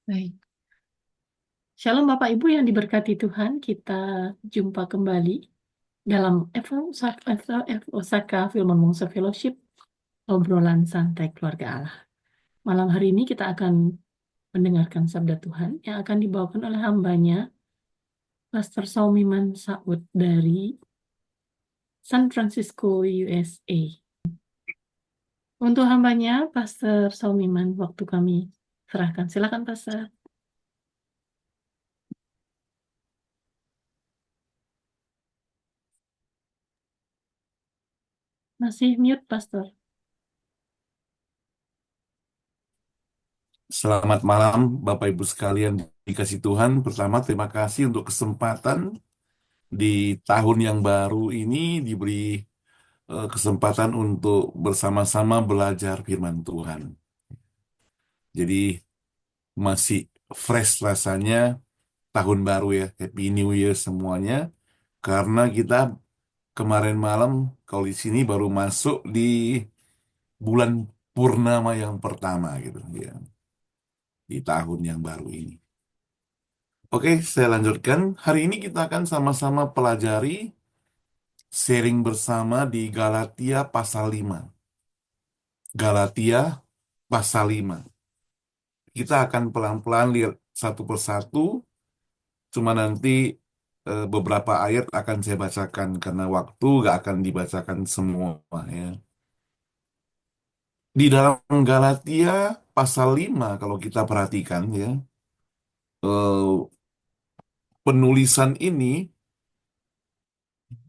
Baik. Shalom Bapak Ibu yang diberkati Tuhan, kita jumpa kembali dalam Osaka Firman Mongso Fellowship, obrolan santai keluarga Allah. Malam hari ini kita akan mendengarkan sabda Tuhan yang akan dibawakan oleh hambanya, Pastor Saumiman Saud dari San Francisco, USA. Untuk hambanya, Pastor Saumiman, waktu kami serahkan. Silakan Pastor. Masih mute Pastor. Selamat malam, Bapak Ibu sekalian dikasih Tuhan. Pertama, terima kasih untuk kesempatan di tahun yang baru ini diberi kesempatan untuk bersama-sama belajar firman Tuhan. Jadi masih fresh rasanya tahun baru ya, Happy New Year semuanya. Karena kita kemarin malam kalau di sini baru masuk di bulan purnama yang pertama gitu ya, di tahun yang baru ini. Oke, saya lanjutkan. Hari ini kita akan sama-sama pelajari sharing bersama di Galatia pasal 5. Galatia pasal 5. Kita akan pelan-pelan lihat satu persatu, cuma nanti beberapa ayat akan saya bacakan karena waktu gak akan dibacakan semua ya. Di dalam Galatia pasal 5 kalau kita perhatikan ya, eh, penulisan ini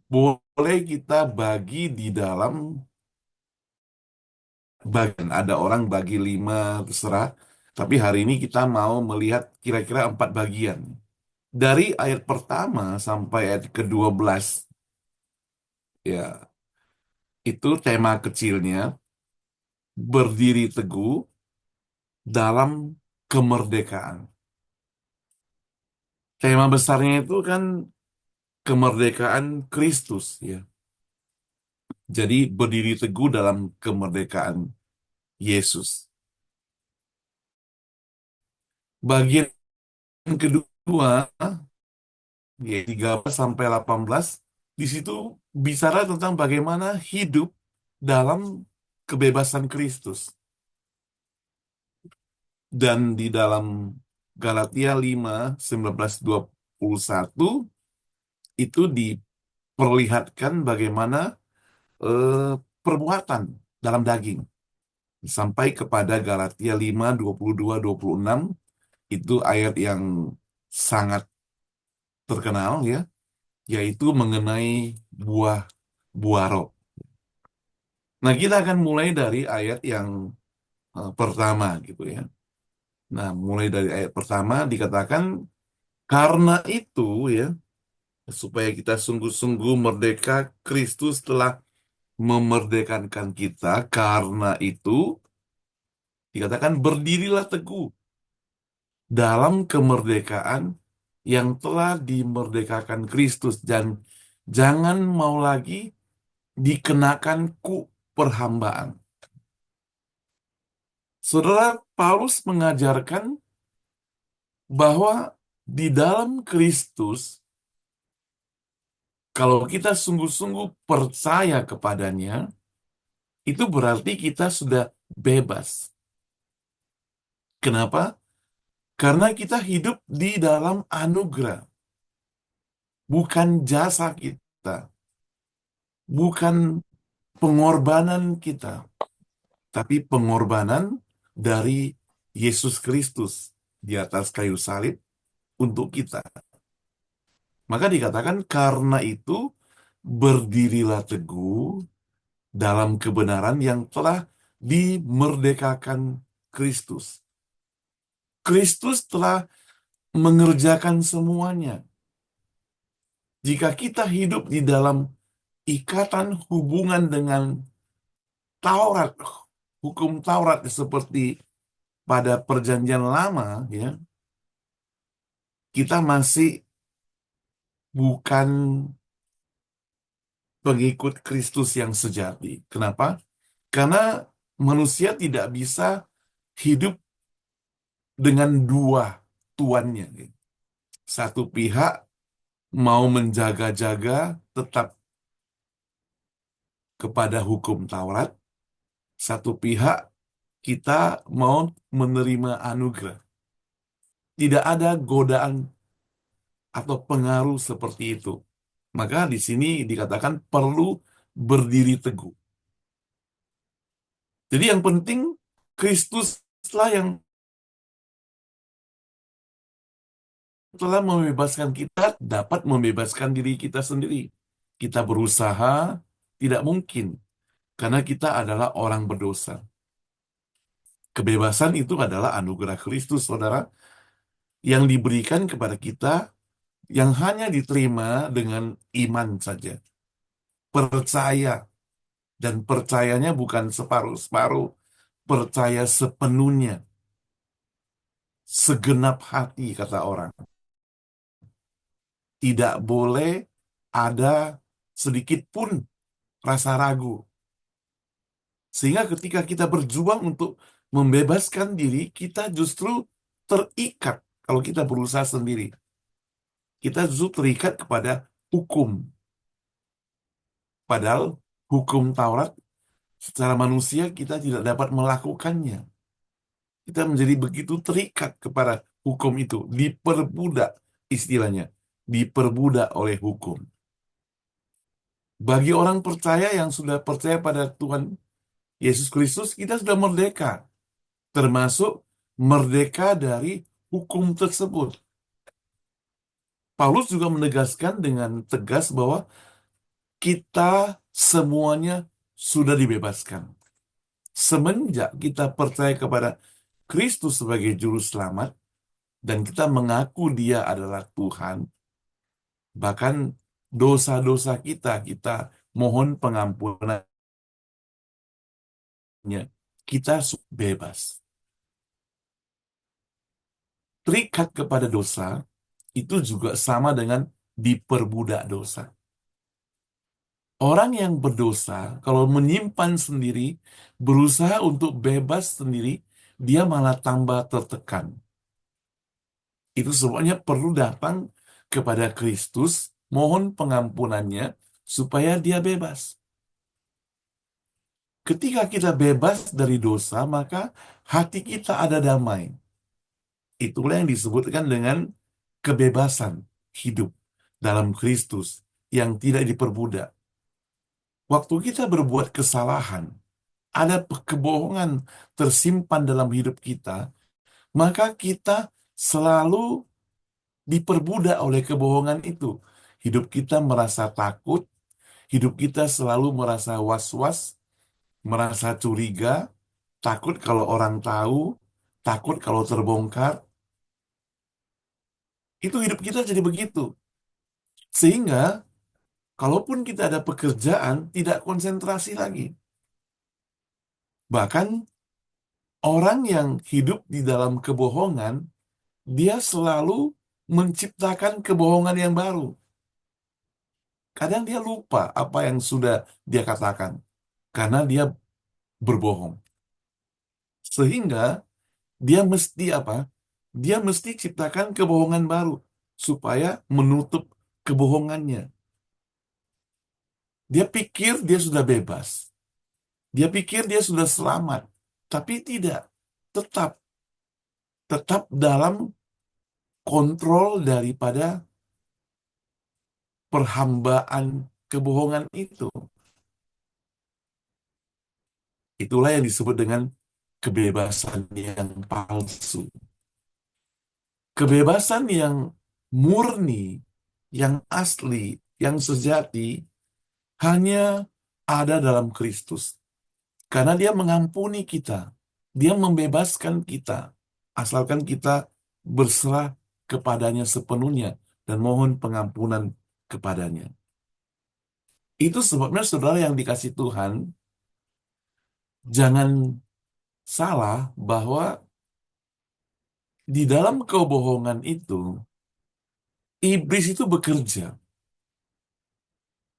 boleh kita bagi di dalam bagian. Ada orang bagi 5, terserah. Tapi hari ini kita mau melihat kira-kira 4 bagian. Dari ayat pertama sampai ayat ke-12, ya, itu tema kecilnya, berdiri teguh dalam kemerdekaan. Tema besarnya itu kan kemerdekaan Kristus, ya. Jadi berdiri teguh dalam kemerdekaan Yesus. Bagian kedua, ya, 13 sampai 18, di situ bicara tentang bagaimana hidup dalam kebebasan Kristus. Dan di dalam Galatia 5:19-21 itu diperlihatkan bagaimana eh, perbuatan dalam daging. Sampai kepada Galatia 5:22-26, itu ayat yang sangat terkenal ya, yaitu mengenai buah buah roh. Nah, kita akan mulai dari ayat yang pertama gitu ya. Nah, mulai dari ayat pertama dikatakan, karena itu ya, supaya kita sungguh-sungguh merdeka, Kristus telah memerdekakan kita. Karena itu dikatakan berdirilah teguh dalam kemerdekaan yang telah dimerdekakan Kristus, dan jangan mau lagi dikenakan perhambaan. Saudara, Paulus mengajarkan bahwa di dalam Kristus, kalau kita sungguh-sungguh percaya kepadanya, itu berarti kita sudah bebas. Kenapa? Karena kita hidup di dalam anugerah, bukan jasa kita, bukan pengorbanan kita, tapi pengorbanan dari Yesus Kristus di atas kayu salib untuk kita. Maka dikatakan, karena itu berdirilah teguh dalam kebenaran yang telah dimerdekakan Kristus. Kristus telah mengerjakan semuanya. Jika kita hidup di dalam ikatan hubungan dengan Taurat, hukum Taurat seperti pada Perjanjian Lama, ya, kita masih bukan pengikut Kristus yang sejati. Kenapa? Karena manusia tidak bisa hidup dengan dua tuannya. Satu pihak mau menjaga-jaga tetap kepada hukum Taurat, satu pihak kita mau menerima anugerah. Tidak ada godaan atau pengaruh seperti itu. Maka di sini dikatakan perlu berdiri teguh. Jadi yang penting Kristuslah yang telah membebaskan kita, dapat membebaskan diri kita sendiri. Kita berusaha, tidak mungkin, karena kita adalah orang berdosa. Kebebasan itu adalah anugerah Kristus, saudara, yang diberikan kepada kita, yang hanya diterima dengan iman saja. Percaya, dan percayanya bukan separuh-separuh, percaya sepenuhnya, segenap hati, kata orang. Tidak boleh ada sedikit pun rasa ragu. Sehingga ketika kita berjuang untuk membebaskan diri, kita justru terikat kalau kita berusaha sendiri. Kita justru terikat kepada hukum. Padahal hukum Taurat secara manusia kita tidak dapat melakukannya. Kita menjadi begitu terikat kepada hukum itu, diperbudak istilahnya, diperbudak oleh hukum. Bagi orang percaya yang sudah percaya pada Tuhan Yesus Kristus, kita sudah merdeka, termasuk merdeka dari hukum tersebut. Paulus juga menegaskan dengan tegas bahwa kita semuanya sudah dibebaskan. Semenjak kita percaya kepada Kristus sebagai juru selamat, dan kita mengaku Dia adalah Tuhan, bahkan dosa-dosa kita mohon pengampunannya. Kita bebas. Terikat kepada dosa itu juga sama dengan diperbudak dosa. Orang yang berdosa, kalau menyimpan sendiri, berusaha untuk bebas sendiri, dia malah tambah tertekan. Itu sebabnya perlu datang kepada Kristus, mohon pengampunannya, supaya dia bebas. Ketika kita bebas dari dosa, maka hati kita ada damai. Itulah yang disebutkan dengan kebebasan hidup dalam Kristus yang tidak diperbudak. Waktu kita berbuat kesalahan, ada kebohongan tersimpan dalam hidup kita, maka kita selalu diperbudak oleh kebohongan itu. Hidup kita merasa takut, hidup kita selalu merasa was-was, merasa curiga, takut kalau orang tahu, takut kalau terbongkar. Itu hidup kita jadi begitu. Sehingga, kalaupun kita ada pekerjaan, tidak konsentrasi lagi. Bahkan, orang yang hidup di dalam kebohongan, dia selalu menciptakan kebohongan yang baru. Kadang dia lupa apa yang sudah dia katakan, karena dia berbohong. Sehingga, dia mesti apa? Dia mesti ciptakan kebohongan baru, supaya menutup kebohongannya. Dia pikir dia sudah bebas. Dia pikir dia sudah selamat. Tapi tidak. Tetap. Tetap dalam kontrol daripada perhambaan kebohongan itu. Itulah yang disebut dengan kebebasan yang palsu. Kebebasan yang murni, yang asli, yang sejati, hanya ada dalam Kristus. Karena dia mengampuni kita. Dia membebaskan kita. Asalkan kita berserah kepadanya sepenuhnya dan mohon pengampunan kepadanya. Itu sebabnya saudara yang dikasih Tuhan, jangan salah bahwa di dalam kebohongan itu, iblis itu bekerja.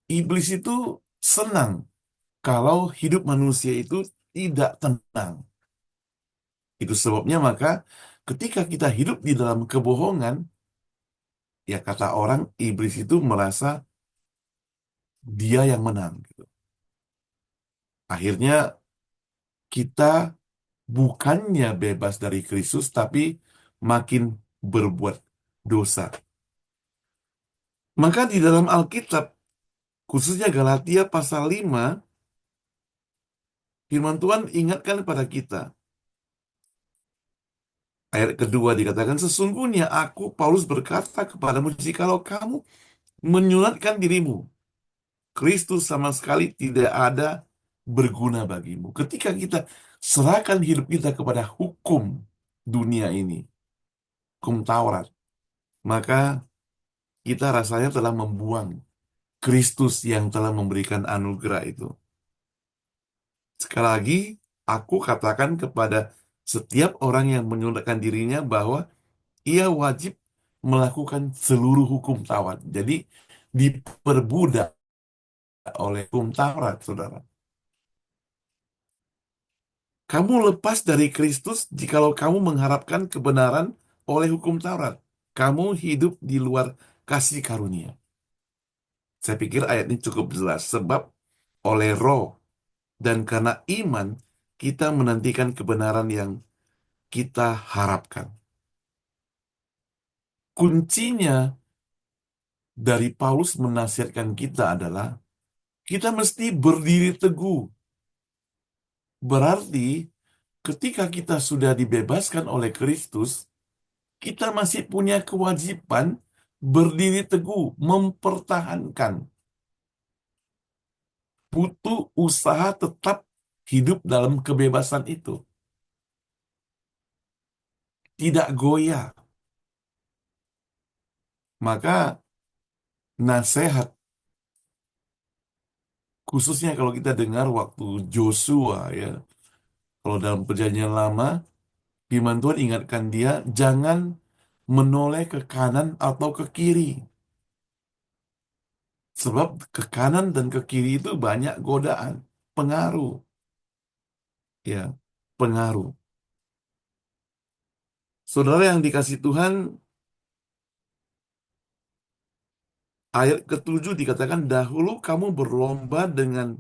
Iblis itu senang kalau hidup manusia itu tidak tenang. Itu sebabnya maka Ketika kita hidup di dalam kebohongan, ya kata orang, iblis itu merasa dia yang menang, gitu. Akhirnya kita bukannya bebas dari Kristus, tapi makin berbuat dosa. Maka di dalam Alkitab, khususnya Galatia pasal 5, firman Tuhan ingatkan kepada kita. Ayat kedua dikatakan, sesungguhnya aku, Paulus, berkata kepadamu, jikalau kamu menyulatkan dirimu, Kristus sama sekali tidak ada berguna bagimu. Ketika kita serahkan hidup kita kepada hukum dunia ini, hukum Taurat, maka kita rasanya telah membuang Kristus yang telah memberikan anugerah itu. Sekali lagi, aku katakan kepada setiap orang yang menyulatkan dirinya bahwa ia wajib melakukan seluruh hukum Taurat. Jadi diperbudak oleh hukum Taurat, saudara. Kamu lepas dari Kristus jikalau kamu mengharapkan kebenaran oleh hukum Taurat. Kamu hidup di luar kasih karunia. Saya pikir ayat ini cukup jelas. Sebab oleh roh dan karena iman, kita menantikan kebenaran yang kita harapkan. Kuncinya dari Paulus menasihatkan kita adalah kita mesti berdiri teguh. Berarti ketika kita sudah dibebaskan oleh Kristus, kita masih punya kewajiban berdiri teguh, mempertahankan. Butuh usaha tetap hidup dalam kebebasan itu. Tidak goyah. Maka nasihat, khususnya kalau kita dengar waktu Joshua, ya, kalau dalam perjanjian lama, firman Tuhan ingatkan dia, jangan menoleh ke kanan atau ke kiri. Sebab ke kanan dan ke kiri itu banyak godaan, pengaruh. Ya, pengaruh. Saudara yang dikasih Tuhan, ayat ketujuh dikatakan, dahulu kamu berlomba dengan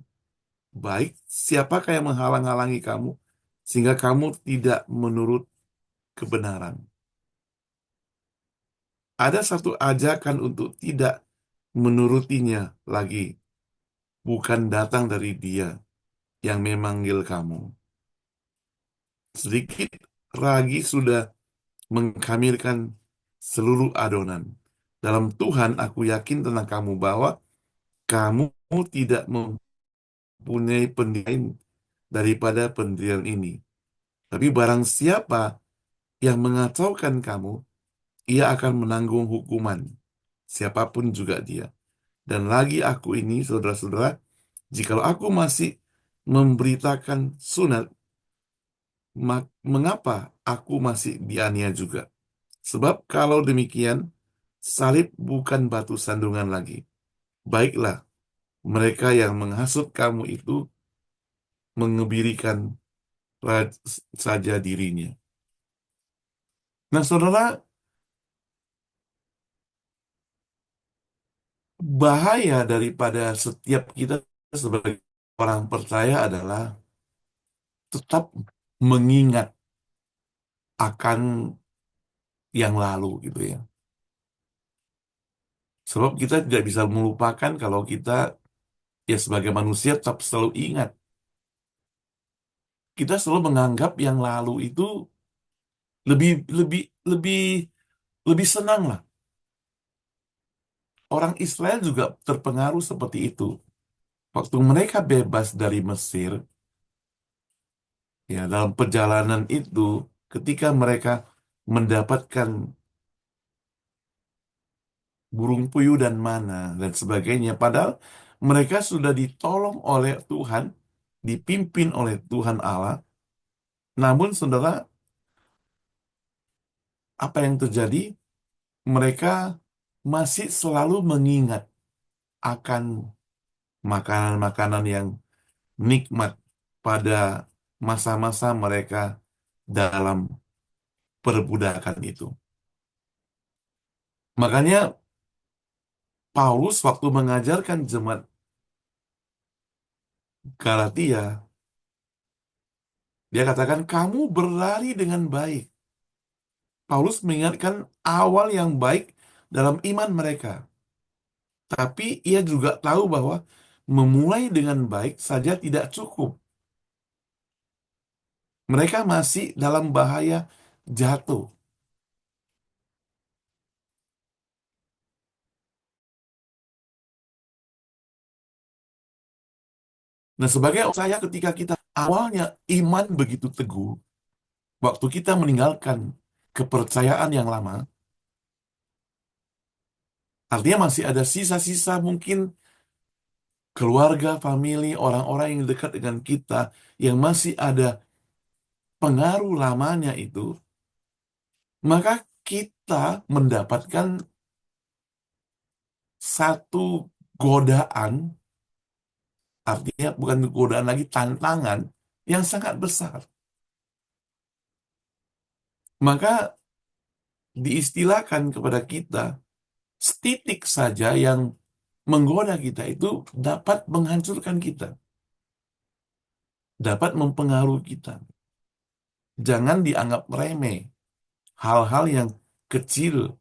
baik, siapakah yang menghalang-halangi kamu, sehingga kamu tidak menurut kebenaran. Ada satu ajakan untuk tidak menurutinya lagi, bukan datang dari Dia yang memanggil kamu. Sedikit lagi sudah mengkamilkan seluruh adonan. Dalam Tuhan, aku yakin tentang kamu bahwa kamu tidak mempunyai pendirian daripada pendirian ini. Tapi barang siapa yang mengacaukan kamu, ia akan menanggung hukuman, siapapun juga dia. Dan lagi aku ini, saudara-saudara, jikalau aku masih memberitakan sunat, mengapa aku masih dianiaya juga? Sebab kalau demikian, salib bukan batu sandungan lagi. Baiklah, mereka yang menghasut kamu itu mengebirikan saja dirinya. Nah, saudara, bahaya daripada setiap kita sebagai orang percaya adalah tetap mengingat akan yang lalu gitu ya. Sebab kita tidak bisa melupakan kalau kita ya sebagai manusia tetap selalu ingat. Kita selalu menganggap yang lalu itu lebih lebih lebih lebih senang lah. Orang Israel juga terpengaruh seperti itu. Waktu mereka bebas dari Mesir, ya dalam perjalanan itu, ketika mereka mendapatkan burung puyuh dan mana dan sebagainya, padahal mereka sudah ditolong oleh Tuhan, dipimpin oleh Tuhan Allah. Namun, saudara, apa yang terjadi? Mereka masih selalu mengingat akan makanan-makanan yang nikmat pada masa-masa mereka dalam perbudakan itu. Makanya Paulus waktu mengajarkan jemaat Galatia, dia katakan, kamu berlari dengan baik. Paulus mengingatkan awal yang baik dalam iman mereka. Tapi ia juga tahu bahwa memulai dengan baik saja tidak cukup. Mereka masih dalam bahaya jatuh. Nah, sebagai saya ketika kita awalnya iman begitu teguh, waktu kita meninggalkan kepercayaan yang lama, artinya masih ada sisa-sisa mungkin keluarga, famili, orang-orang yang dekat dengan kita yang masih ada pengaruh lamanya itu, maka kita mendapatkan satu godaan, artinya bukan godaan lagi, tantangan yang sangat besar. Maka diistilahkan kepada kita, setitik saja yang menggoda kita itu dapat menghancurkan kita, dapat mempengaruhi kita. Jangan dianggap remeh hal-hal yang kecil,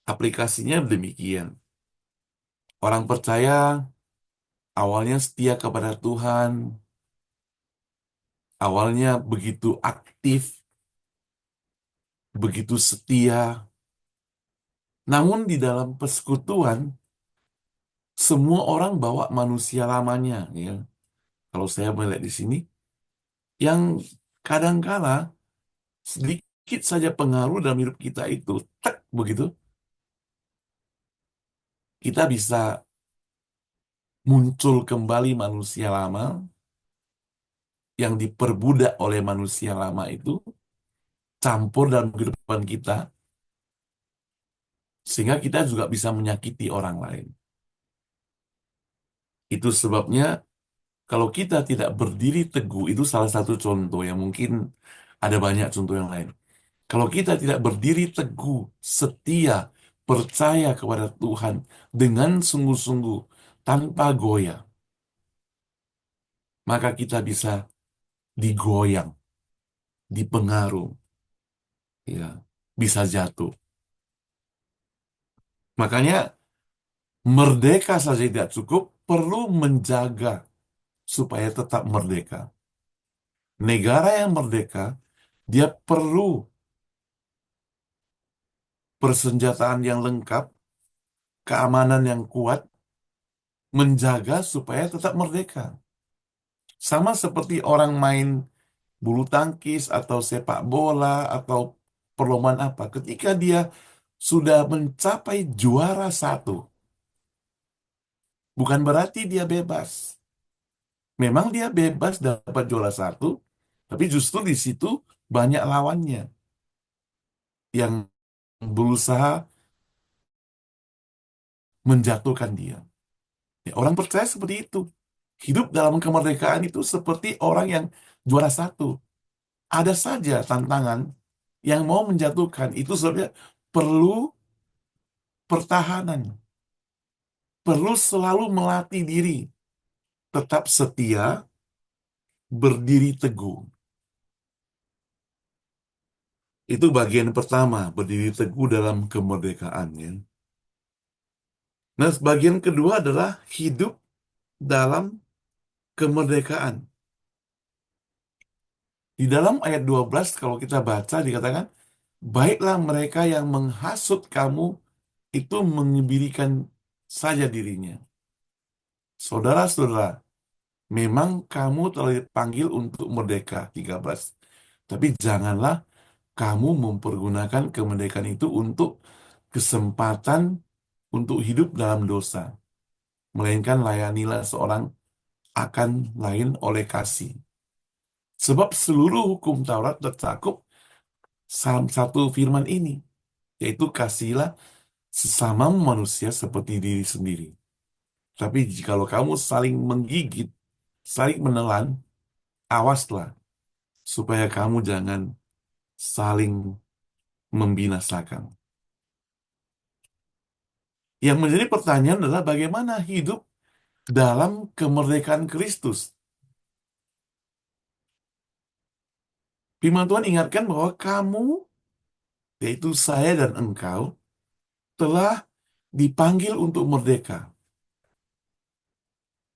aplikasinya demikian. Orang percaya awalnya setia kepada Tuhan, awalnya begitu aktif, begitu setia. Namun di dalam persekutuan, semua orang bawa manusia lamanya, ya. Kalau saya melihat di sini, yang kadangkala sedikit saja pengaruh dalam hidup kita itu, tek, begitu, kita bisa muncul kembali manusia lama yang diperbudak oleh manusia lama itu, campur dalam kehidupan kita, sehingga kita juga bisa menyakiti orang lain. Itu sebabnya kalau kita tidak berdiri teguh, itu salah satu contoh yang mungkin ada banyak contoh yang lain. Kalau kita tidak berdiri teguh, setia, percaya kepada Tuhan dengan sungguh-sungguh, tanpa goyah, maka kita bisa digoyang, dipengaruh, ya, bisa jatuh. Makanya merdeka saja tidak cukup, perlu menjaga supaya tetap merdeka. Negara yang merdeka, dia perlu persenjataan yang lengkap, keamanan yang kuat, menjaga supaya tetap merdeka. Sama seperti orang main bulu tangkis atau sepak bola atau perlombaan apa. Ketika dia sudah mencapai juara satu, bukan berarti dia bebas. Memang dia bebas dapat juara satu, tapi justru di situ banyak lawannya yang berusaha menjatuhkan dia. Ya, orang percaya seperti itu. Hidup dalam kemerdekaan itu seperti orang yang juara satu. Ada saja tantangan yang mau menjatuhkan. Itu sebabnya perlu pertahanan. Perlu selalu melatih diri. Tetap setia, berdiri teguh. Itu bagian pertama, berdiri teguh dalam kemerdekaan, ya. Nah, bagian kedua adalah hidup dalam kemerdekaan. Di dalam ayat 12, kalau kita baca, dikatakan, baiklah mereka yang menghasut kamu itu mengebirikan saja dirinya. Saudara-saudara, memang kamu telah dipanggil untuk merdeka, 13. Tapi janganlah kamu mempergunakan kemerdekaan itu untuk kesempatan untuk hidup dalam dosa. Melainkan layanilah seorang akan lain oleh kasih. Sebab seluruh hukum Taurat tercakup satu firman ini, yaitu kasihilah sesama manusia seperti diri sendiri. Tapi jikalau kamu saling menggigit, saling menelan, awaslah supaya kamu jangan saling membinasakan. Yang menjadi pertanyaan adalah bagaimana hidup dalam kemerdekaan Kristus. Firman Tuhan ingatkan bahwa kamu, yaitu saya dan engkau, telah dipanggil untuk merdeka.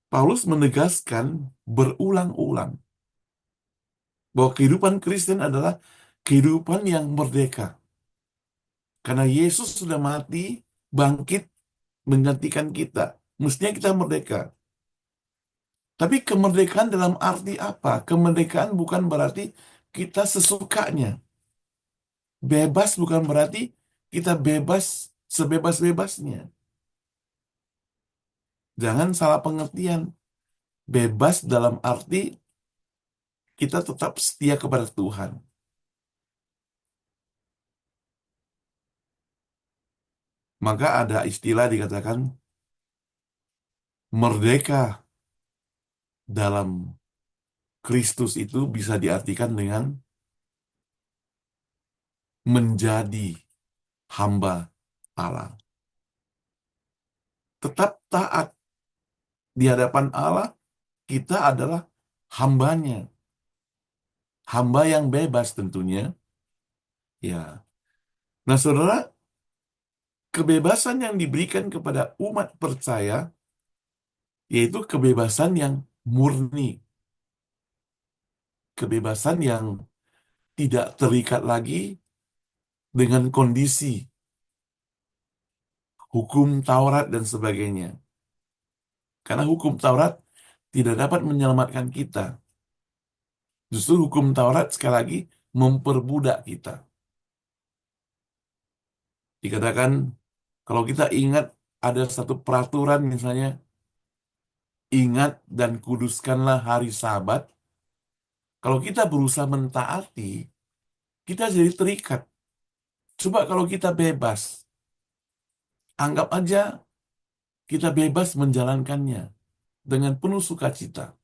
Paulus menegaskan berulang-ulang bahwa kehidupan Kristen adalah kehidupan yang merdeka. Karena Yesus sudah mati, bangkit, menggantikan kita. Mestinya kita merdeka. Tapi kemerdekaan dalam arti apa? Kemerdekaan bukan berarti kita sesukanya. Bebas bukan berarti kita bebas sebebas-bebasnya. Jangan salah pengertian. Bebas dalam arti kita tetap setia kepada Tuhan. Maka ada istilah dikatakan merdeka dalam Kristus itu bisa diartikan dengan menjadi hamba Allah. Tetap taat di hadapan Allah, kita adalah hambanya. Hamba yang bebas tentunya. Ya. Nah, saudara, kebebasan yang diberikan kepada umat percaya yaitu kebebasan yang murni. Kebebasan yang tidak terikat lagi dengan kondisi hukum Taurat dan sebagainya. Karena hukum Taurat tidak dapat menyelamatkan kita. Justru hukum Taurat sekali lagi memperbudak kita. Dikatakan kalau kita ingat ada satu peraturan misalnya, ingat dan kuduskanlah hari Sabat. Kalau kita berusaha mentaati, kita jadi terikat. Coba kalau kita bebas, anggap aja kita bebas menjalankannya dengan penuh sukacita.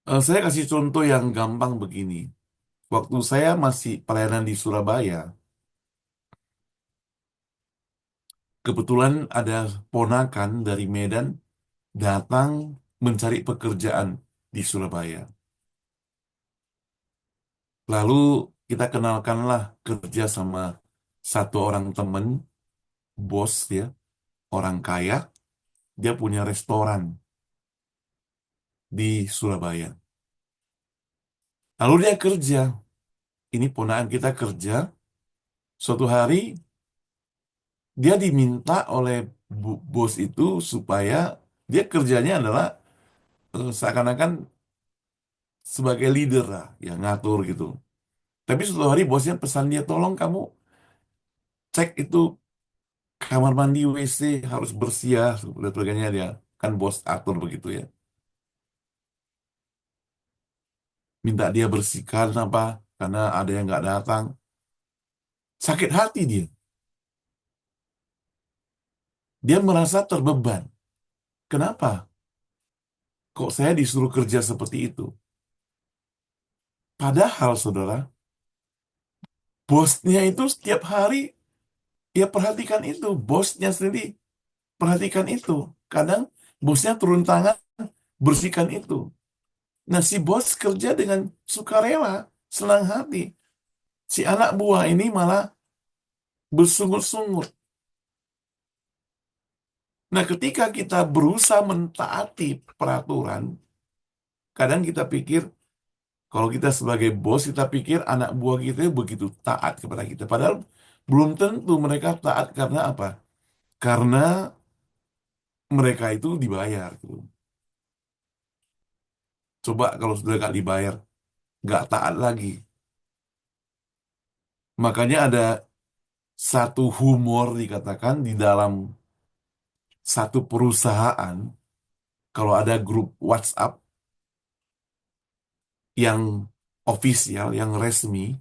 Saya kasih contoh yang gampang begini. Waktu saya masih pelayanan di Surabaya, kebetulan ada ponakan dari Medan datang mencari pekerjaan di Surabaya. Lalu kita kenalkanlah kerja sama satu orang teman, bos ya, orang kaya, dia punya restoran di Surabaya. Lalu dia kerja, ini ponakan kita kerja, suatu hari dia diminta oleh bos itu supaya dia kerjanya adalah seakan-akan sebagai leader lah, yang ngatur gitu. Tapi suatu hari bosnya pesan dia, tolong kamu cek itu kamar mandi WC harus bersih ya, dan sebagainya dia. Kan bos atur begitu ya. Minta dia bersihkan apa, karena ada yang nggak datang. Sakit hati dia. Dia merasa terbeban. Kenapa? Kok saya disuruh kerja seperti itu? Padahal, saudara, bosnya itu setiap hari ya perhatikan itu. Bosnya sendiri perhatikan itu. Kadang bosnya turun tangan bersihkan itu. Nah, si bos kerja dengan sukarela, senang hati. Si anak buah ini malah bersungut-sungut. Nah, ketika kita berusaha mentaati peraturan, kadang kita pikir, kalau kita sebagai bos, kita pikir anak buah kita begitu taat kepada kita. Padahal belum tentu mereka taat karena apa? Karena mereka itu dibayar, gitu. Coba kalau sudah nggak dibayar, nggak taat lagi. Makanya ada satu humor dikatakan di dalam satu perusahaan, kalau ada grup WhatsApp yang ofisial, yang resmi,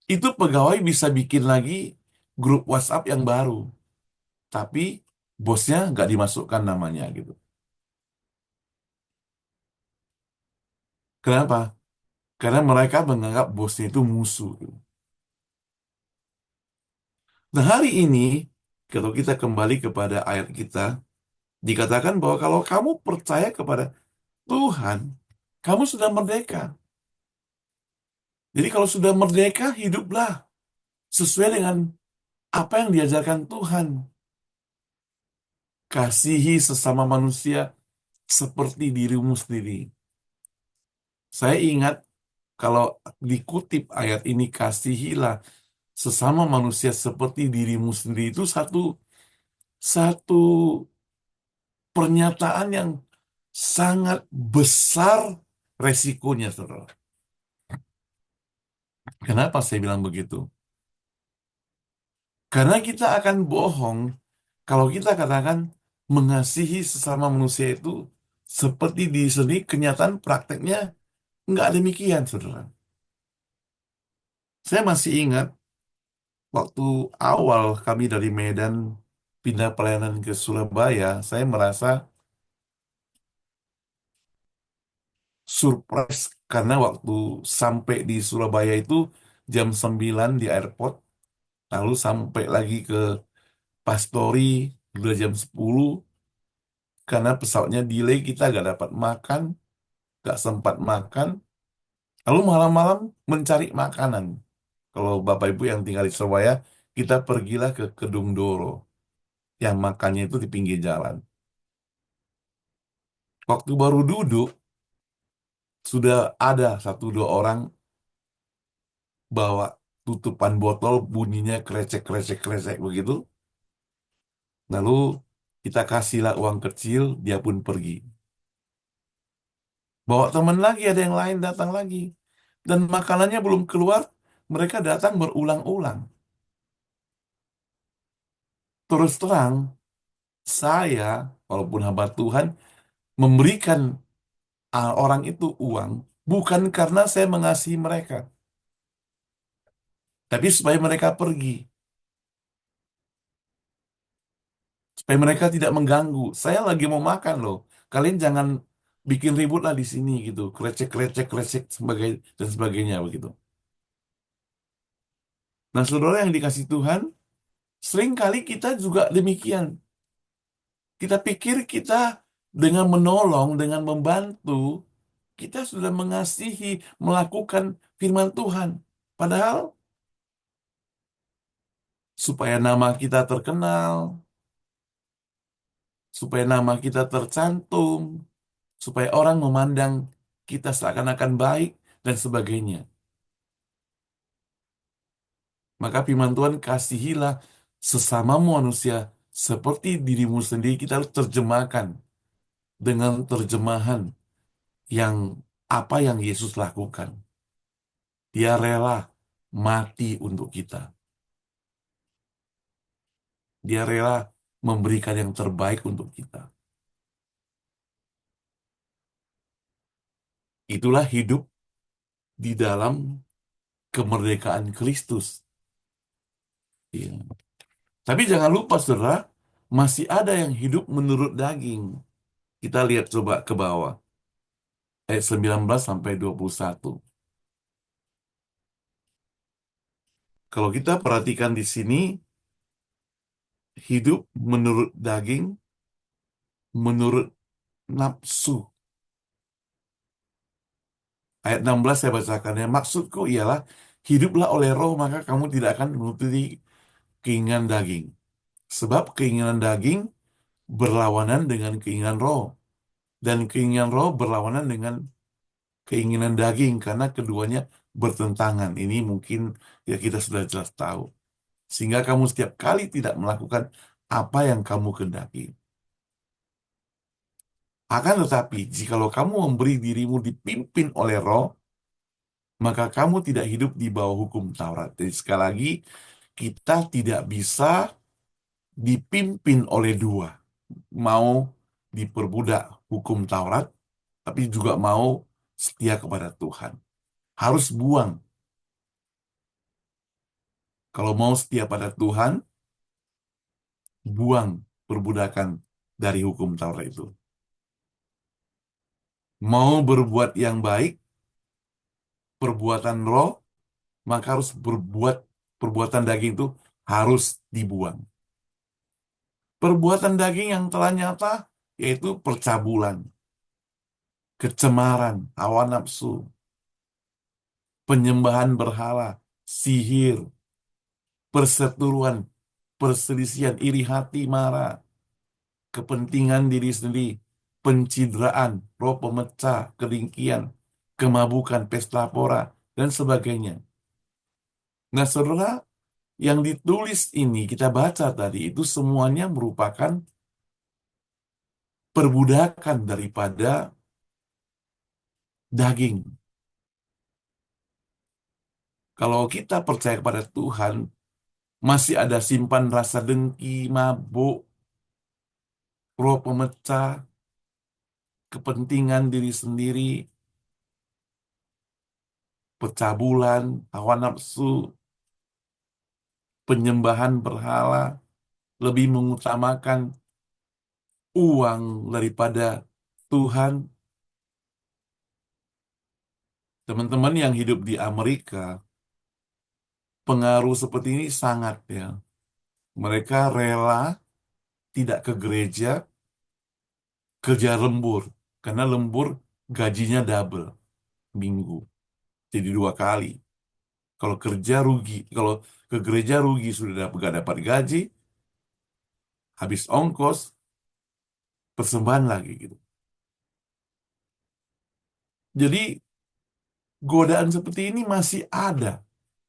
itu pegawai bisa bikin lagi grup WhatsApp yang baru. Tapi bosnya nggak dimasukkan namanya gitu. Kenapa? Karena mereka menganggap bosnya itu musuh. Nah, hari ini, kalau kita kembali kepada ayat kita, dikatakan bahwa kalau kamu percaya kepada Tuhan, kamu sudah merdeka. Jadi kalau sudah merdeka, hiduplah sesuai dengan apa yang diajarkan Tuhan. Kasihi sesama manusia seperti dirimu sendiri. Saya ingat kalau dikutip ayat ini, kasihilah sesama manusia seperti dirimu sendiri, itu satu satu pernyataan yang sangat besar resikonya, saudara. Kenapa saya bilang begitu? Karena kita akan bohong kalau kita katakan mengasihi sesama manusia itu seperti diri sendiri, kenyataan prakteknya nggak demikian, saudara. Saya masih ingat waktu awal kami dari Medan pindah pelayanan ke Surabaya, saya merasa surprise karena waktu sampai di Surabaya itu jam 9 di airport, lalu sampai lagi ke Pastori udah jam 10 karena pesawatnya delay, kita gak dapat makan, gak sempat makan. Lalu malam-malam mencari makanan. Kalau Bapak Ibu yang tinggal di Surabaya, kita pergilah ke Kedung Doro yang makannya itu di pinggir jalan. Waktu baru duduk, sudah ada satu dua orang bawa tutupan botol bunyinya krecek-krecek-krecek begitu. Lalu kita kasihlah uang kecil, dia pun pergi. Bawa teman lagi, ada yang lain datang lagi. Dan makanannya belum keluar, mereka datang berulang-ulang. Terus terang, saya, walaupun hamba Tuhan, memberikan orang itu uang, bukan karena saya mengasihi mereka, tapi supaya mereka pergi. Supaya mereka tidak mengganggu. Saya lagi mau makan loh. Kalian jangan bikin ribut lah di sini gitu. Krecek sebagai dan sebagainya begitu. Nah, saudara yang dikasih Tuhan, seringkali kita juga demikian. Kita pikir kita dengan menolong, dengan membantu, kita sudah mengasihi, melakukan firman Tuhan. Padahal supaya nama kita terkenal, supaya nama kita tercantum, supaya orang memandang kita seakan-akan baik dan sebagainya. Maka firman Tuhan, kasihilah sesama manusia seperti dirimu sendiri. Kita harus terjemahkan dengan terjemahan yang apa yang Yesus lakukan. Dia rela mati untuk kita. Dia rela memberikan yang terbaik untuk kita. Itulah hidup di dalam kemerdekaan Kristus. Iya. Tapi jangan lupa, saudara, masih ada yang hidup menurut daging. Kita lihat coba ke bawah. Ayat 19 sampai 21. Kalau kita perhatikan di sini, hidup menurut daging, menurut nafsu. Ayat 16 saya bacakan ya. Maksudku ialah, hiduplah oleh roh, maka kamu tidak akan menuruti keinginan daging. Sebab keinginan daging berlawanan dengan keinginan roh. Dan keinginan roh berlawanan dengan keinginan daging, karena keduanya bertentangan. Ini mungkin ya kita sudah jelas tahu. Sehingga kamu setiap kali tidak melakukan apa yang kamu kehendaki. Akan tetapi, jikalau kamu memberi dirimu dipimpin oleh roh, maka kamu tidak hidup di bawah hukum Taurat. Jadi sekali lagi, kita tidak bisa dipimpin oleh dua. Mau diperbudak hukum Taurat, tapi juga mau setia kepada Tuhan. Harus buang. Kalau mau setia pada Tuhan, buang perbudakan dari hukum Taurat itu. Mau berbuat yang baik, perbuatan roh, maka harus berbuat perbuatan daging itu harus dibuang. Perbuatan daging yang telah nyata yaitu percabulan, kecemaran, hawa nafsu, penyembahan berhala, sihir, perseteruan, perselisihan, iri hati, marah, kepentingan diri sendiri, pencidraan, roh pemecah, kedengkian, kemabukan, pesta pora, dan sebagainya. Nah, saudara, yang ditulis ini kita baca tadi itu semuanya merupakan perbudakan daripada daging. Kalau kita percaya kepada Tuhan, masih ada simpan rasa dengki, mabuk, roh pemecah, kepentingan diri sendiri, pencabulan, hawa nafsu, penyembahan berhala, lebih mengutamakan uang daripada Tuhan. Teman-teman yang hidup di Amerika, pengaruh seperti ini sangat ya. Mereka rela tidak ke gereja, kerja lembur. Karena lembur gajinya double minggu. Jadi 2 kali. Kalau kerja rugi, kalau ke gereja rugi sudah gak dapat gaji, habis ongkos, persembahan lagi gitu. Jadi godaan seperti ini masih ada,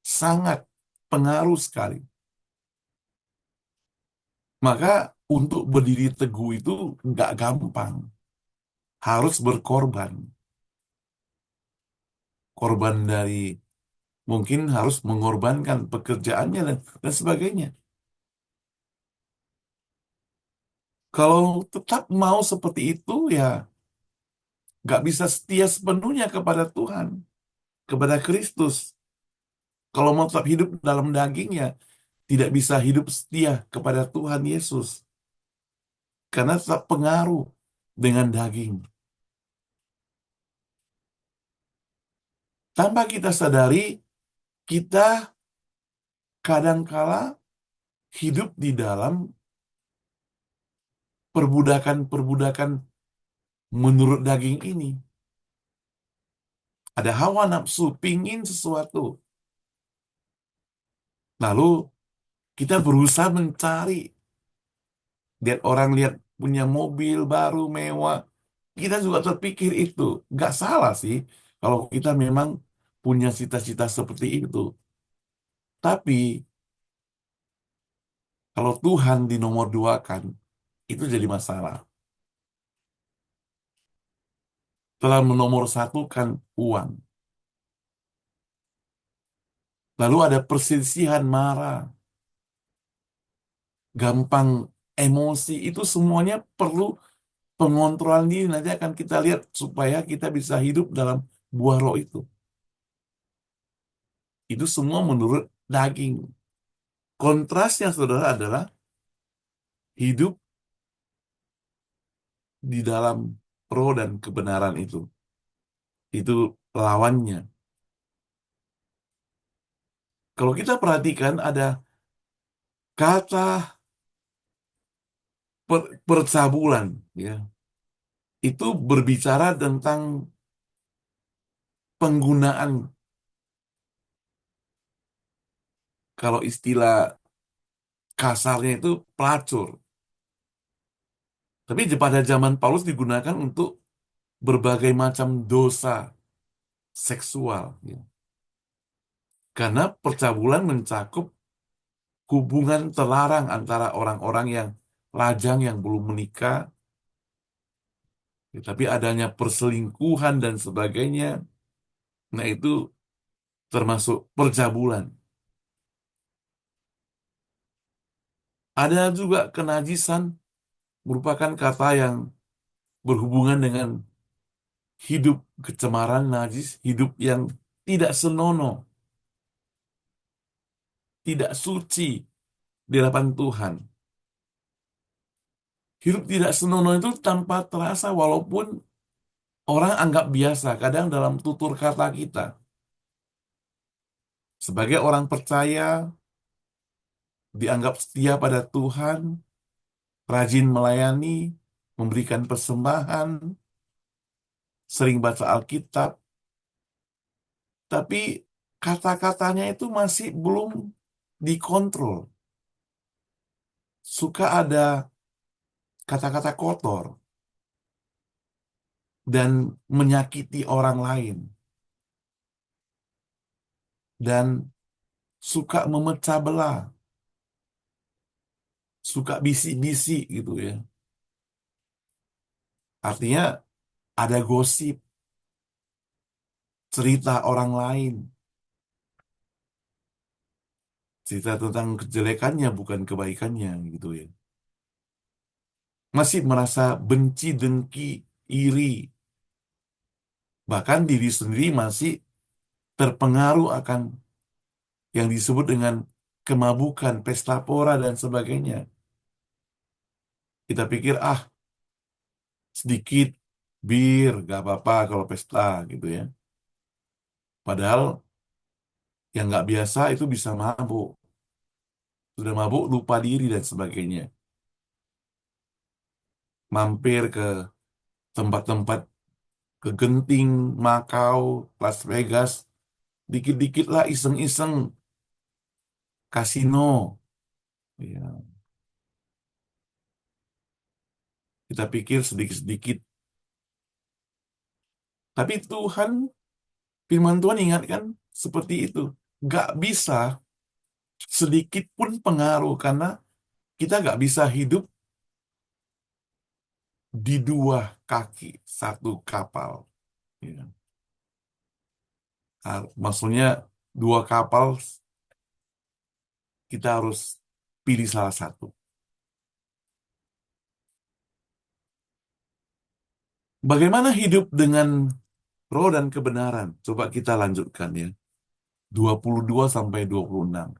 sangat pengaruh sekali. Maka untuk berdiri teguh itu nggak gampang, harus berkorban. Korban dari mungkin harus mengorbankan pekerjaannya dan sebagainya. Kalau tetap mau seperti itu ya nggak bisa setia sepenuhnya kepada Tuhan, kepada Kristus. Kalau mau tetap hidup dalam dagingnya, tidak bisa hidup setia kepada Tuhan Yesus. Karena tetap pengaruh dengan daging. Tanpa kita sadari, kita kadangkala hidup di dalam perbudakan-perbudakan menurut daging ini. Ada hawa nafsu, pingin sesuatu. Lalu kita berusaha mencari. Lihat orang lihat punya mobil baru, mewah. Kita juga terpikir itu. Nggak salah sih kalau kita memang punya cita-cita seperti itu. Tapi kalau Tuhan dinomor duakan, itu jadi masalah. Telah menomorsatukan uang. Lalu ada perselisihan, marah, gampang emosi. Itu semuanya perlu pengontrolan diri. Nanti akan kita lihat supaya kita bisa hidup dalam buah roh itu. Itu semua menurut daging. Kontrasnya, saudara, adalah hidup di dalam roh dan kebenaran itu. Itu lawannya. Kalau kita perhatikan ada kata percabulan, ya. Itu berbicara tentang penggunaan, kalau istilah kasarnya itu pelacur. Tapi pada zaman Paulus digunakan untuk berbagai macam dosa seksual, ya. Karena percabulan mencakup hubungan terlarang antara orang-orang yang lajang yang belum menikah, ya, tapi adanya perselingkuhan dan sebagainya. Nah, itu termasuk percabulan. Ada juga kenajisan, merupakan kata yang berhubungan dengan hidup kecemaran, najis, hidup yang tidak senonoh, tidak suci di hadapan Tuhan. Hidup tidak senonoh itu tanpa terasa, walaupun orang anggap biasa, kadang dalam tutur kata kita. Sebagai orang percaya, dianggap setia pada Tuhan, rajin melayani, memberikan persembahan, sering baca Alkitab, tapi kata-katanya itu masih belum dikontrol. Suka ada kata-kata kotor dan menyakiti orang lain dan suka memecah belah, suka bisik-bisik gitu ya. Artinya ada gosip, cerita orang lain, cerita tentang kejelekannya bukan kebaikannya gitu ya. Masih merasa benci, dengki, iri, bahkan diri sendiri masih terpengaruh akan yang disebut dengan kemabukan, pesta pora dan sebagainya. Kita pikir, sedikit bir, gak apa-apa kalau pesta gitu ya. Padahal yang nggak biasa itu bisa mabuk. Sudah mabuk, lupa diri dan sebagainya. Mampir ke tempat-tempat ke Genting, Macau, Las Vegas, dikit-dikit lah iseng-iseng kasino. Ya, kita pikir sedikit-sedikit. Tapi Tuhan, firman Tuhan ingatkan seperti itu. Gak bisa sedikit pun pengaruh karena kita gak bisa hidup di dua kaki satu kapal. Ya. Maksudnya dua kapal kita harus pilih salah satu. Bagaimana hidup dengan roh dan kebenaran? Coba kita lanjutkan ya. 22 sampai 26.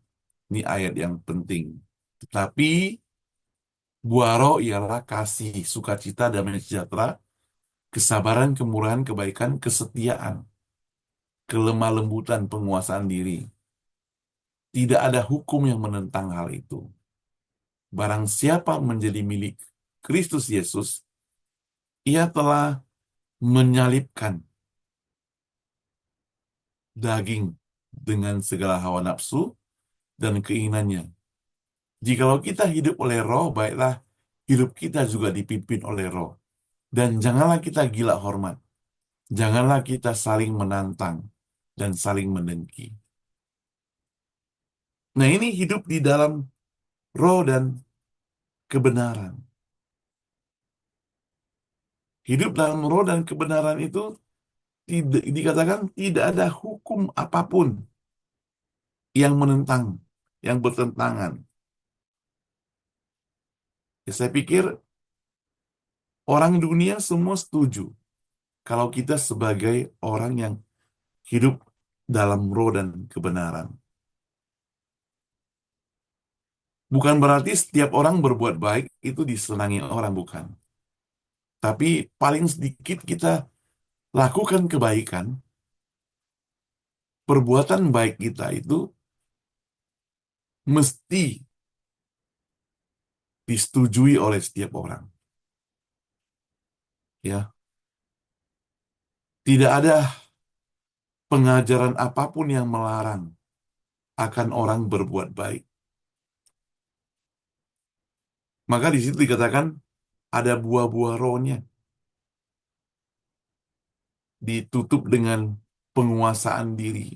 Ini ayat yang penting. Tetapi buah roh ialah kasih, sukacita, damai sejahtera, kesabaran, kemurahan, kebaikan, kesetiaan, kelemah lembutan, penguasaan diri. Tidak ada hukum yang menentang hal itu. Barang siapa menjadi milik Kristus Yesus, ia telah menyalibkan daging dengan segala hawa nafsu dan keinginannya. Jikalau kita hidup oleh roh, baiklah hidup kita juga dipimpin oleh roh. Dan janganlah kita gila hormat. Janganlah kita saling menantang dan saling mendengki. Nah, ini hidup di dalam roh dan kebenaran. Hidup dalam roh dan kebenaran itu tidak dikatakan tidak ada hukum apapun yang menentang, yang bertentangan. Ya, saya pikir orang dunia semua setuju kalau kita sebagai orang yang hidup dalam roh dan kebenaran. Bukan berarti setiap orang berbuat baik itu disenangi orang, bukan. Tapi paling sedikit kita lakukan kebaikan, perbuatan baik kita itu mesti disetujui oleh setiap orang. Ya, tidak ada pengajaran apapun yang melarang akan orang berbuat baik. Maka di situ dikatakan ada buah-buah rohnya ditutup dengan penguasaan diri.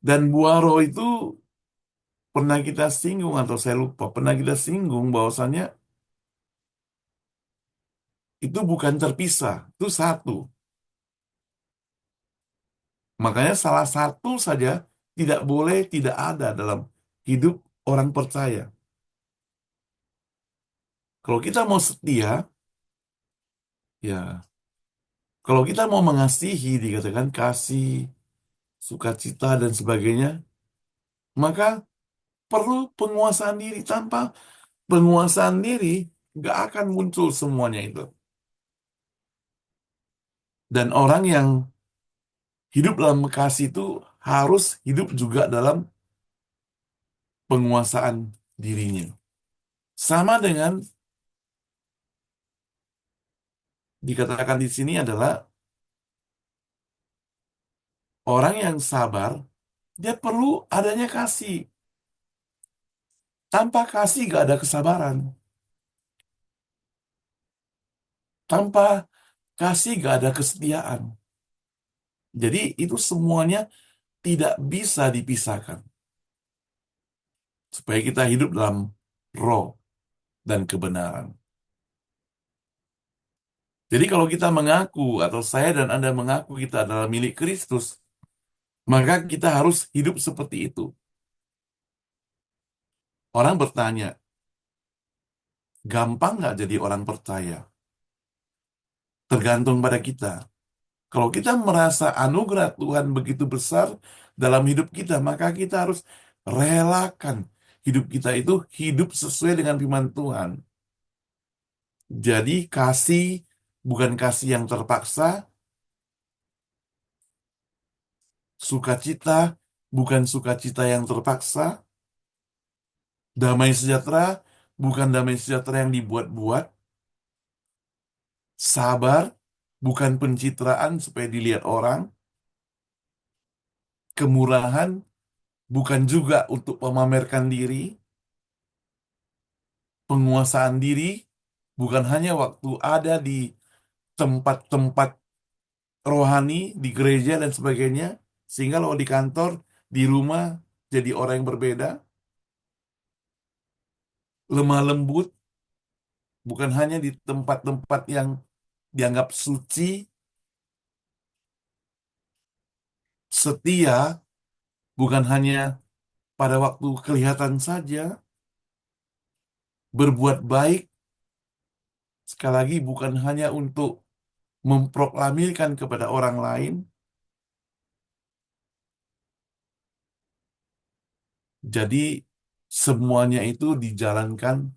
Dan buah roh itu pernah kita singgung atau saya lupa, pernah kita singgung bahwasannya itu bukan terpisah, itu satu. Makanya salah satu saja tidak boleh tidak ada dalam hidup orang percaya. Kalau kita mau setia, ya, kalau kita mau mengasihi, dikatakan kasih, sukacita, dan sebagainya, maka perlu penguasaan diri. Tanpa penguasaan diri, nggak akan muncul semuanya itu. Dan orang yang hidup dalam kasih itu harus hidup juga dalam penguasaan dirinya. Sama dengan dikatakan di sini adalah orang yang sabar, dia perlu adanya kasih. Tanpa kasih gak ada kesabaran. Tanpa kasih gak ada kesetiaan. Jadi itu semuanya tidak bisa dipisahkan. Supaya kita hidup dalam roh dan kebenaran. Jadi kalau kita mengaku, atau saya dan Anda mengaku kita adalah milik Kristus, maka kita harus hidup seperti itu. Orang bertanya, gampang nggak jadi orang percaya? Tergantung pada kita. Kalau kita merasa anugerah Tuhan begitu besar dalam hidup kita, maka kita harus relakan hidup kita itu hidup sesuai dengan firman Tuhan. Jadi kasih bukan kasih yang terpaksa, sukacita bukan sukacita yang terpaksa, damai sejahtera bukan damai sejahtera yang dibuat-buat, sabar bukan pencitraan supaya dilihat orang, kemurahan bukan juga untuk memamerkan diri, penguasaan diri bukan hanya waktu ada di tempat-tempat rohani, di gereja dan sebagainya, sehingga kalau di kantor, di rumah jadi orang yang berbeda, lemah lembut bukan hanya di tempat-tempat yang dianggap suci, setia bukan hanya pada waktu kelihatan saja, berbuat baik sekali lagi bukan hanya untuk memproklamirkan kepada orang lain. Jadi semuanya itu dijalankan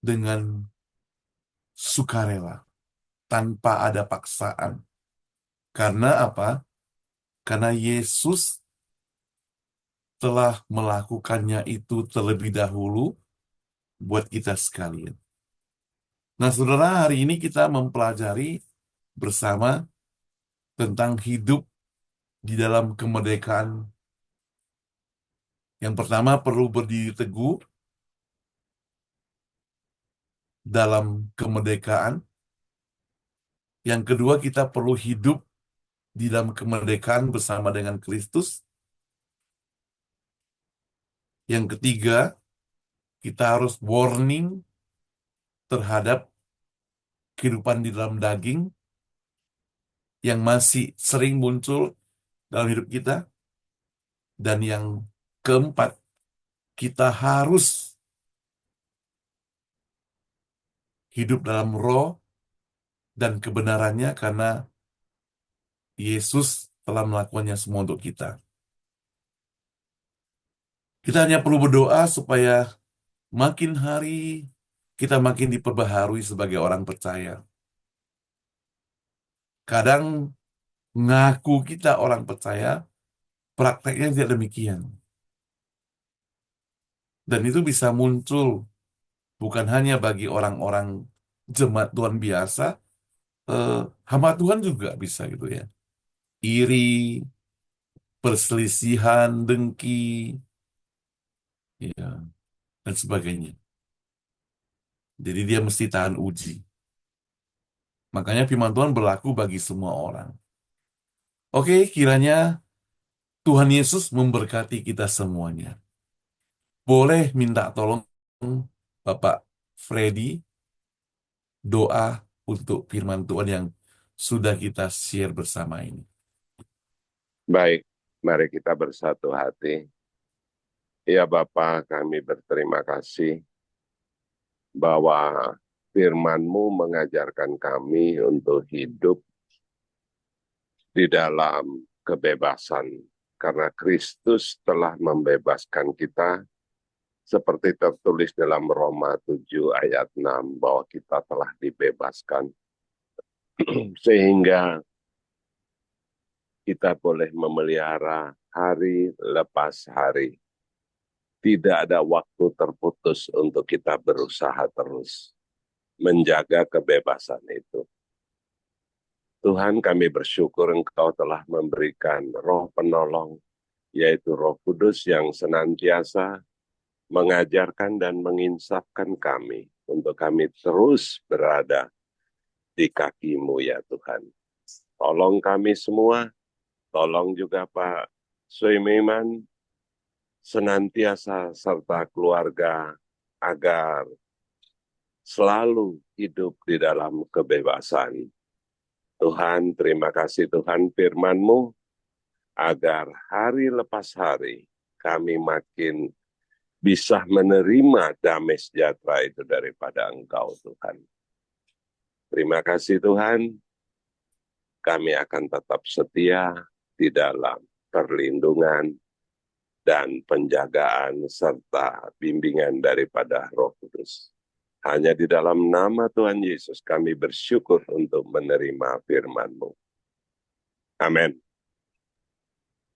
dengan sukarela, tanpa ada paksaan. Karena apa? Karena Yesus telah melakukannya itu terlebih dahulu buat kita sekalian. Nah, saudara, hari ini kita mempelajari bersama tentang hidup di dalam kemerdekaan. Yang pertama, perlu berdiri teguh dalam kemerdekaan. Yang kedua, kita perlu hidup di dalam kemerdekaan bersama dengan Kristus. Yang ketiga, kita harus warning terhadap kehidupan di dalam daging yang masih sering muncul dalam hidup kita. Dan yang keempat, kita harus hidup dalam roh dan kebenarannya karena Yesus telah melakukannya semua untuk kita. Kita hanya perlu berdoa supaya makin hari kita makin diperbaharui sebagai orang percaya. Kadang ngaku kita orang percaya, prakteknya tidak demikian. Dan itu bisa muncul bukan hanya bagi orang-orang jemaat Tuhan biasa, eh, hamba Tuhan juga bisa gitu ya. Iri, perselisihan, dengki, ya, dan sebagainya. Jadi dia mesti tahan uji. Makanya firman Tuhan berlaku bagi semua orang. Oke, kiranya Tuhan Yesus memberkati kita semuanya. Boleh minta tolong Bapak Freddy doa untuk firman Tuhan yang sudah kita share bersama ini. Baik, mari kita bersatu hati. Ya Bapa, kami berterima kasih bahwa firman-Mu mengajarkan kami untuk hidup di dalam kebebasan. Karena Kristus telah membebaskan kita seperti tertulis dalam Roma 7 ayat 6 bahwa kita telah dibebaskan. Sehingga kita boleh memelihara hari lepas hari. Tidak ada waktu terputus untuk kita berusaha terus menjaga kebebasan itu. Tuhan, kami bersyukur Engkau telah memberikan Roh Penolong, yaitu Roh Kudus yang senantiasa mengajarkan dan menginsafkan kami untuk kami terus berada di kaki-Mu ya Tuhan. Tolong kami semua, tolong juga Pak Soememan, senantiasa serta keluarga agar selalu hidup di dalam kebebasan. Tuhan, terima kasih Tuhan firman-Mu, agar hari lepas hari kami makin bisa menerima damai sejahtera itu daripada Engkau Tuhan. Terima kasih Tuhan, kami akan tetap setia di dalam perlindungan dan penjagaan serta bimbingan daripada Roh Kudus. Hanya di dalam nama Tuhan Yesus kami bersyukur untuk menerima firman-Mu. Amin.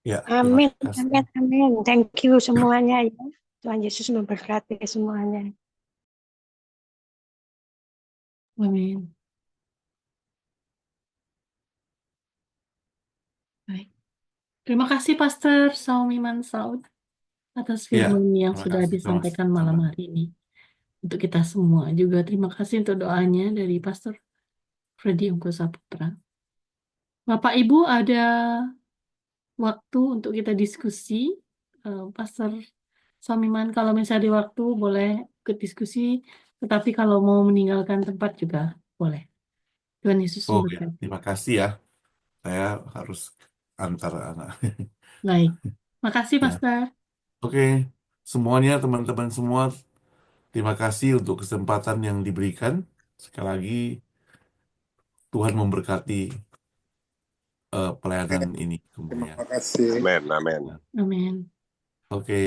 Ya, terima Amin, kasih. amin, amin. Thank you semuanya ya. Tuhan Yesus memberkati semuanya. Amin. Baik. Terima kasih Pastor Saumiman Saud atas Ya, firman yang terima sudah kasih disampaikan sama-sama. malam hari ini. Untuk kita semua juga terima kasih untuk doanya dari Pastor Freddy Ungko Saputra. Bapak Ibu ada waktu untuk kita diskusi. Pastor Saumiman kalau misalnya di waktu boleh ikut diskusi, tetapi kalau mau meninggalkan tempat juga boleh. Tuhan Yesus Oh ya, memberkati. terima kasih ya. Saya harus antar anak. Baik. Makasih Ya, Pastor. oke. Semuanya teman-teman semua, terima kasih untuk kesempatan yang diberikan. Sekali lagi, Tuhan memberkati pelayanan ini Terima kemudian. kasih. Amin, amin. Amin. Oke.